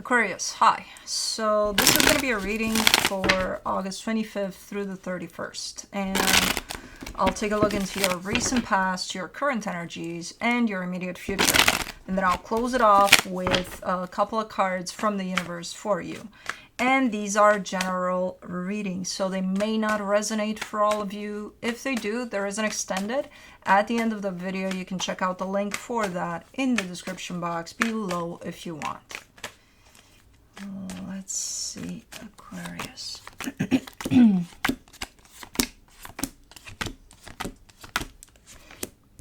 Aquarius, hi. So this is going to be a reading for August 25th through the 31st. And I'll take a look into your recent past, your current energies, and your immediate future. And then I'll close it off with a couple of cards from the universe for you. And these are general readings, so they may not resonate for all of you. If they do, there is an extended. At the end of the video, you can check out the link for that in the description box below if you want. Let's see, Aquarius.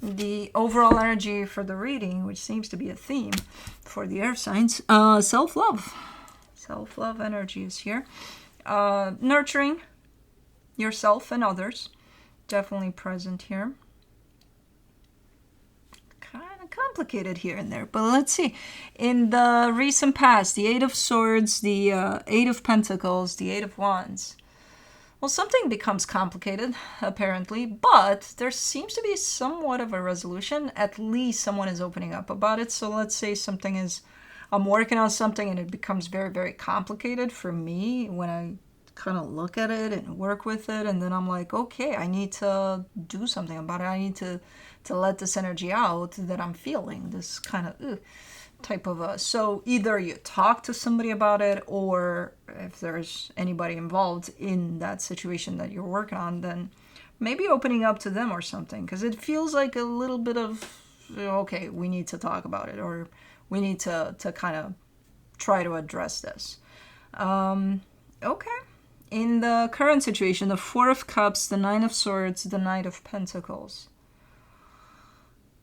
The overall energy for the reading, which seems to be a theme for the air signs, self-love. Self-love energy is here. Nurturing yourself and others, definitely present here. Kind of complicated here and there, but let's see. In the recent past, the Eight of Swords, the Eight of Pentacles, the Eight of Wands. Well, something becomes complicated, apparently, but there seems to be somewhat of a resolution. At least someone is opening up about it. So let's say something is, I'm working on something and it becomes very, very complicated for me when I kind of look at it and work with it. And then I'm like, okay, I need to do something about it. I need to let this energy out that I'm feeling, this kind of type of so either you talk to somebody about it, or if there's anybody involved in that situation that you're working on, then maybe opening up to them or something, because it feels like a little bit of, okay, we need to talk about it, or we need to kind of try to address this. Okay. In the current situation, the Four of Cups, the Nine of Swords, the Knight of Pentacles.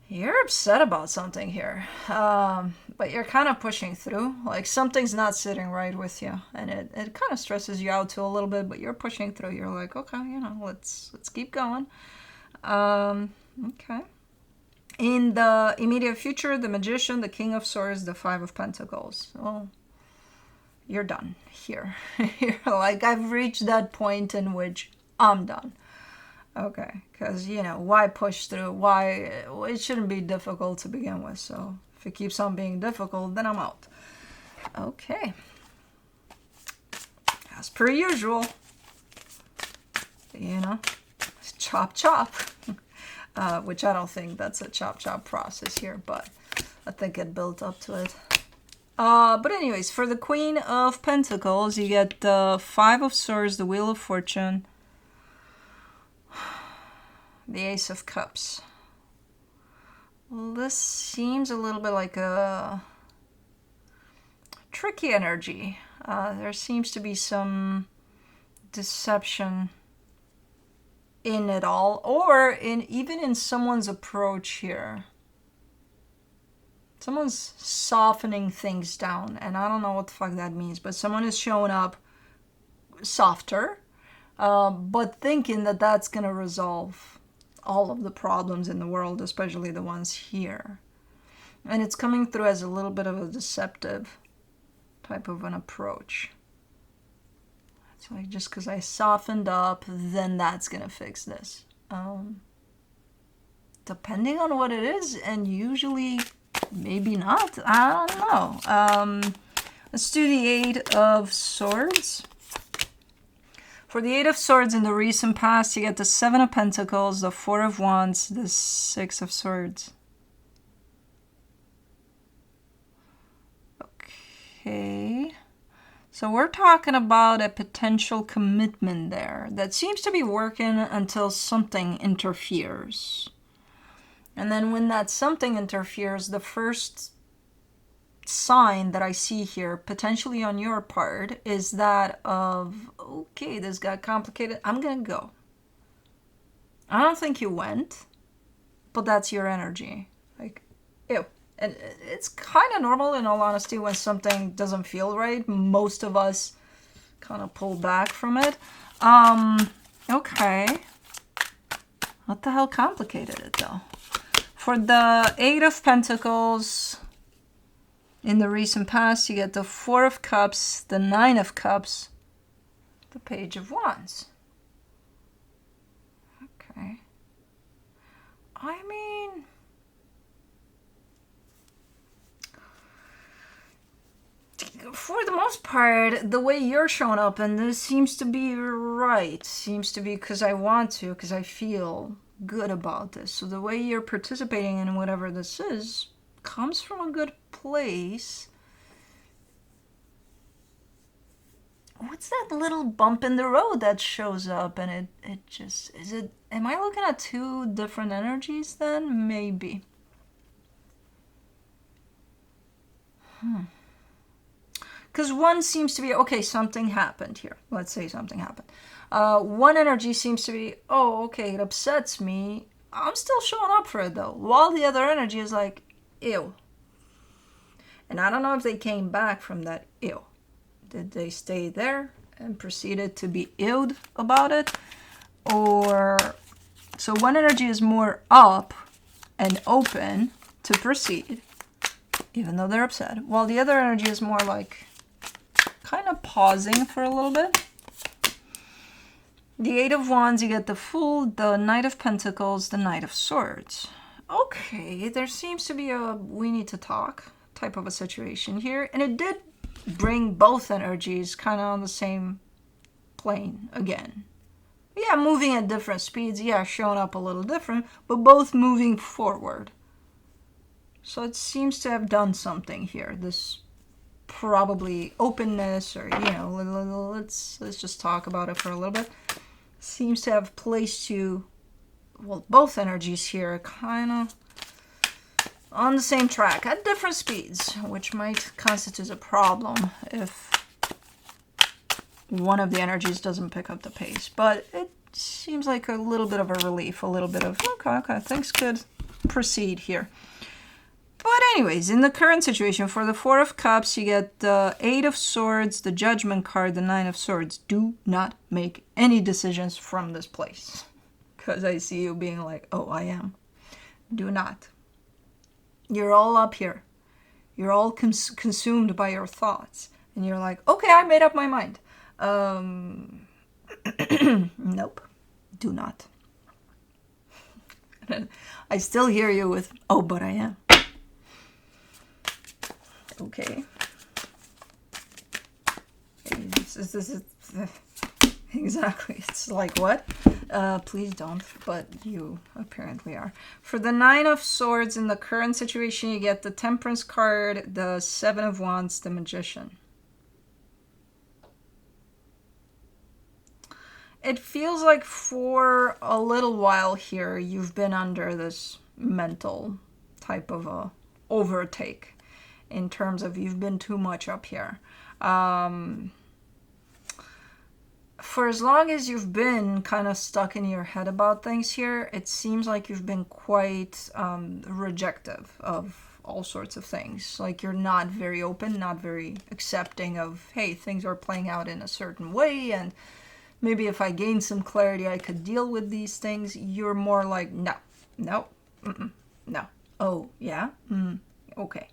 You're upset about something here, but you're kind of pushing through. Like something's not sitting right with you, and it kind of stresses you out too a little bit, but you're pushing through. You're like, okay, let's keep going. Okay. In the immediate future, the Magician, the King of Swords, the Five of Pentacles. Well, you're done here. You're like, I've reached that point in which I'm done. Okay, because, why push through? Why? It shouldn't be difficult to begin with. So if it keeps on being difficult, then I'm out. Okay. As per usual, chop, chop. Which I don't think that's a chop, chop process here, but I think it built up to it. But anyways, for the Queen of Pentacles, you get the Five of Swords, the Wheel of Fortune, the Ace of Cups. Well, this seems a little bit like a tricky energy. There seems to be some deception in it all, or even in someone's approach here. Someone's softening things down, and I don't know what the fuck that means, but someone is showing up softer, but thinking that that's going to resolve all of the problems in the world, especially the ones here. And it's coming through as a little bit of a deceptive type of an approach. It's like, just because I softened up, then that's going to fix this. Depending on what it is, and usually maybe not. I don't know. Let's do the Eight of Swords. For the Eight of Swords in the recent past, you get the Seven of Pentacles, the Four of Wands, the Six of Swords. Okay. So we're talking about a potential commitment there that seems to be working until something interferes. And then when that something interferes, the first sign that I see here, potentially on your part, is that of, okay, this got complicated, I'm gonna go. I don't think you went, but that's your energy. Like, ew. And it's kind of normal, in all honesty, when something doesn't feel right. Most of us kind of pull back from it. Okay. What the hell complicated it, though? For the Eight of Pentacles, in the recent past, you get the Four of Cups, the Nine of Cups, the Page of Wands. Okay. I mean, for the most part, the way you're showing up, and this seems to be right, seems to be because I want to, because I feel good about this. So the way you're participating in whatever this is comes from a good place. What's that little bump in the road that shows up and it just, am I looking at two different energies then? Maybe. Because one seems to be, okay, something happened here. Let's say something happened. One energy seems to be, oh, okay, it upsets me. I'm still showing up for it though. While the other energy is like, ew. And I don't know if they came back from that ew. Did they stay there and proceeded to be ewed about it? Or, so one energy is more up and open to proceed, even though they're upset. While the other energy is more like, kind of pausing for a little bit. The Eight of Wands, you get the Fool, the Knight of Pentacles, the Knight of Swords. Okay, there seems to be a we need to talk type of a situation here. And it did bring both energies kind of on the same plane again. Yeah, moving at different speeds. Yeah, showing up a little different, but both moving forward. So it seems to have done something here. This probably openness, or let's just talk about it for a little bit, seems to have placed you, well, both energies here kind of on the same track at different speeds, which might constitute a problem if one of the energies doesn't pick up the pace. But it seems like a little bit of a relief, a little bit of okay, things could proceed here. But anyways, in the current situation, for the Four of Cups, you get the Eight of Swords, the Judgment card, the Nine of Swords. Do not make any decisions from this place. Because I see you being like, oh, I am. Do not. You're all up here. You're all consumed by your thoughts. And you're like, okay, I made up my mind. Nope. Do not. I still hear you with, oh, but I am. Okay. This is exactly. It's like, what? Please don't, but you apparently are. For the Nine of Swords, in the current situation, you get the Temperance card, the Seven of Wands, the Magician. It feels like for a little while here, you've been under this mental type of a overtake. In terms of you've been too much up here. For as long as you've been kind of stuck in your head about things here, it seems like you've been quite rejective of all sorts of things. Like you're not very open, not very accepting of, hey, things are playing out in a certain way, and maybe if I gain some clarity, I could deal with these things. You're more like, no, no. Oh, yeah? Okay.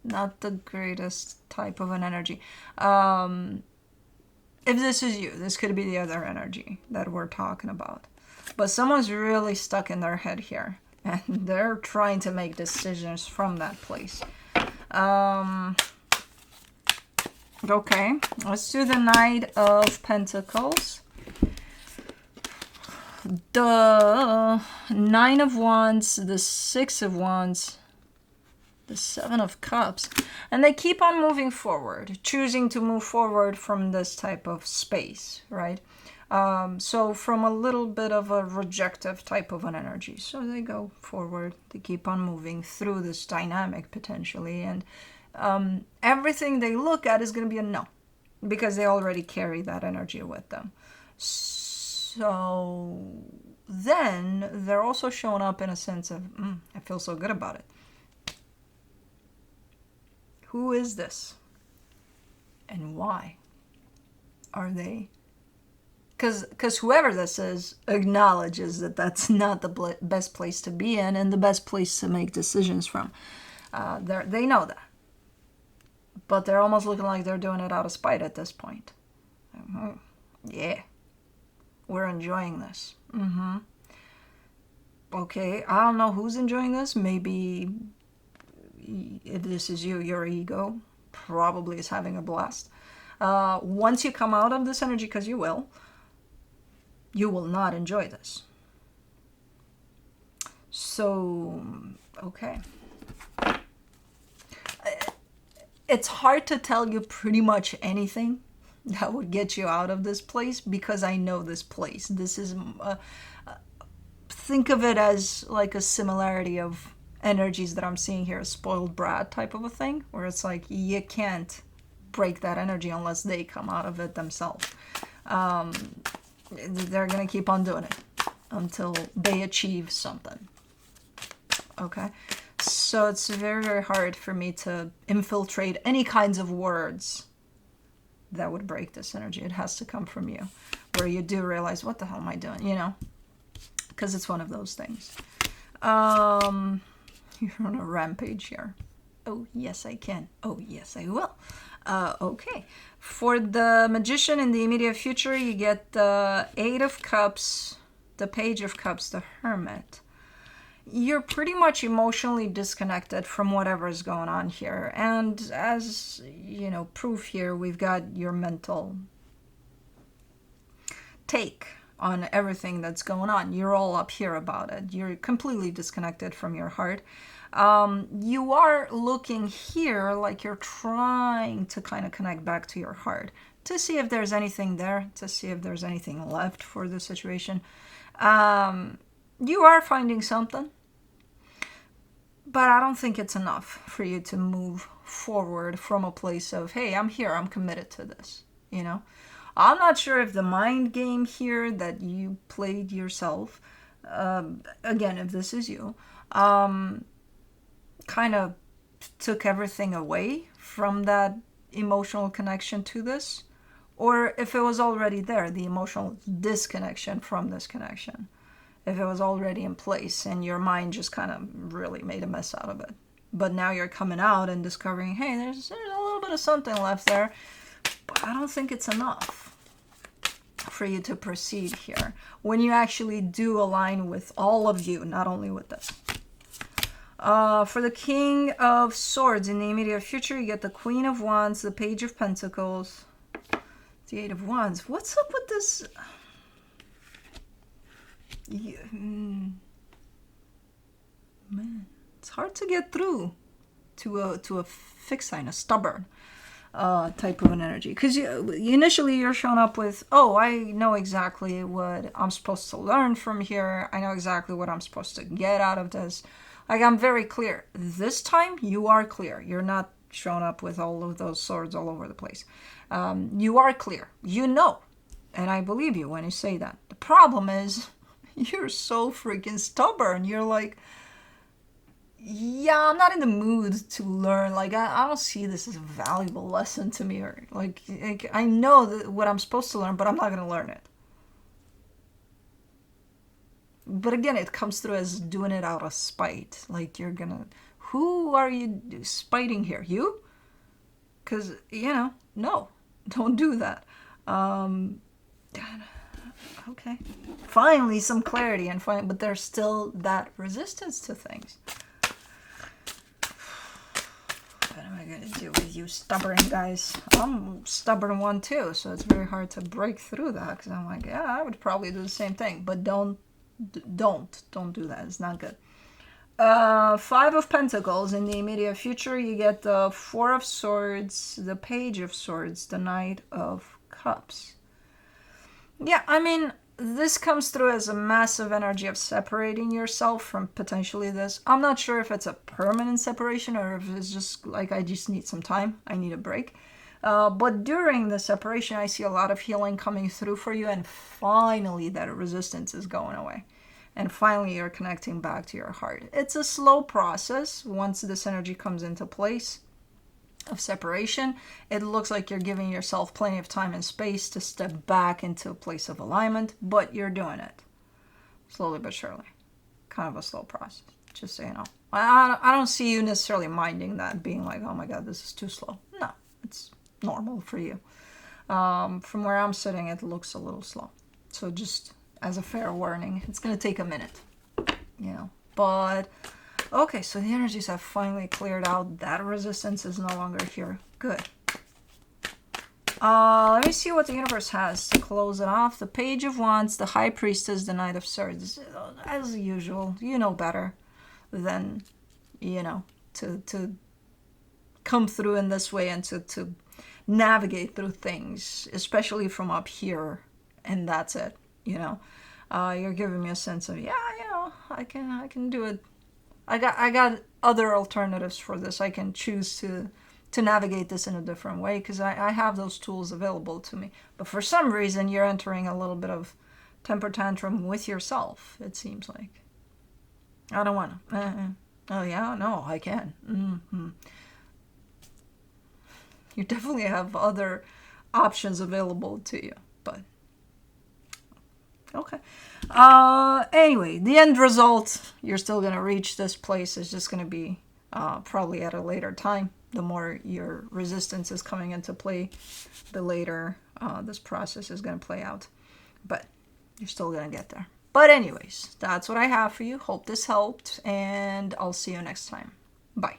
Not the greatest type of an energy. If this is you, this could be the other energy that we're talking about. But someone's really stuck in their head here, and they're trying to make decisions from that place. Okay, let's do the Knight of Pentacles. The Nine of Wands, the Six of Wands, the Seven of Cups, and they keep on moving forward, choosing to move forward from this type of space, right? So from a little bit of a rejective type of an energy. So they go forward, they keep on moving through this dynamic potentially, and everything they look at is going to be a no, because they already carry that energy with them. So then they're also showing up in a sense of, I feel so good about it. Who is this? And why are they? Because whoever this is acknowledges that that's not the best place to be in and the best place to make decisions from. They know that. But they're almost looking like they're doing it out of spite at this point. Yeah. We're enjoying this. Okay, I don't know who's enjoying this. Maybe if this is you, your ego probably is having a blast. Once you come out of this energy, because you will not enjoy this. So, okay. It's hard to tell you pretty much anything that would get you out of this place, because I know this place. This is, think of it as like a similarity of energies that I'm seeing here, a spoiled brat type of a thing, where it's like you can't break that energy unless they come out of it themselves. They're going to keep on doing it until they achieve something. Okay? So it's very, very hard for me to infiltrate any kinds of words that would break this energy. It has to come from you, where you do realize, what the hell am I doing? You know? Because it's one of those things. You're on a rampage here. Oh, yes, I can. Oh, yes, I will. Okay. For the Magician in the immediate future, you get the Eight of Cups, the Page of Cups, the Hermit. You're pretty much emotionally disconnected from whatever is going on here. And as, you know, proof here, we've got your mental take on everything that's going on. You're all up here about it. You're completely disconnected from your heart. You are looking here like you're trying to kind of connect back to your heart to see if there's anything there, to see if there's anything left for the situation. You are finding something, but I don't think it's enough for you to move forward from a place of, hey, I'm here, I'm committed to this, you know? I'm not sure if the mind game here that you played yourself, again, if this is you, kind of took everything away from that emotional connection to this, or if it was already there, the emotional disconnection from this connection. If it was already in place and your mind just kind of really made a mess out of it. But now you're coming out and discovering, hey, there's a little bit of something left there, but I don't think it's enough for you to proceed here. When you actually do align with all of you, not only with this. For the King of Swords in the immediate future, you get the Queen of Wands, the Page of Pentacles, the Eight of Wands. What's up with this? Man, it's hard to get through to a fixed sign, a stubborn type of an energy, because initially you're showing up with, oh, I know exactly what I'm supposed to learn from here. I know exactly what I'm supposed to get out of this. Like, I'm very clear. This time you are clear. You're not showing up with all of those swords all over the place. You are clear. You know, and I believe you when you say that. The problem is, you're so freaking stubborn. You're like, yeah, I'm not in the mood to learn. Like, I don't see this as a valuable lesson to me. Or like I know what I'm supposed to learn, but I'm not going to learn it. But again, it comes through as doing it out of spite. Like, you're going to, who are you spiting here? You? Because, you know, no, don't do that. Okay, finally some clarity, and but there's still that resistance to things. What am I gonna do with you stubborn guys? I'm a stubborn one too, so it's very hard to break through that, because I'm like, yeah, I would probably do the same thing, but don't do that. It's not good. Five of Pentacles in the immediate future, you get the Four of Swords, the Page of Swords, the Knight of Cups. Yeah, I mean, this comes through as a massive energy of separating yourself from potentially this. I'm not sure if it's a permanent separation or if it's just like, I just need some time. I need a break. But during the separation, I see a lot of healing coming through for you. And finally, that resistance is going away. And finally, you're connecting back to your heart. It's a slow process once this energy comes into place of separation. It looks like you're giving yourself plenty of time and space to step back into a place of alignment, but you're doing it slowly but surely. Kind of a slow process, just so you know. I don't see you necessarily minding that, being like, oh my god, this is too slow. No, it's normal for you. From where I'm sitting, it looks a little slow, so just as a fair warning, it's going to take a minute, you know. But Okay, so the energies have finally cleared out. That resistance is no longer here. Good. Let me see what the universe has to close it off. The Page of Wands, the High Priestess, the Knight of Swords. As usual, you know better than, you know, to come through in this way and to navigate through things, especially from up here, and that's it, you know. You're giving me a sense of, yeah, you know, I can do it. I got other alternatives for this. I can choose to navigate this in a different way because I have those tools available to me. But for some reason, you're entering a little bit of temper tantrum with yourself, it seems like. I don't want to. Oh, yeah? No, I can. Mm-hmm. You definitely have other options available to you, but okay. Anyway, the end result, you're still going to reach this place, is just going to be probably at a later time. The more your resistance is coming into play, the later this process is going to play out. But you're still going to get there. But anyways, that's what I have for you. Hope this helped, and I'll see you next time. Bye.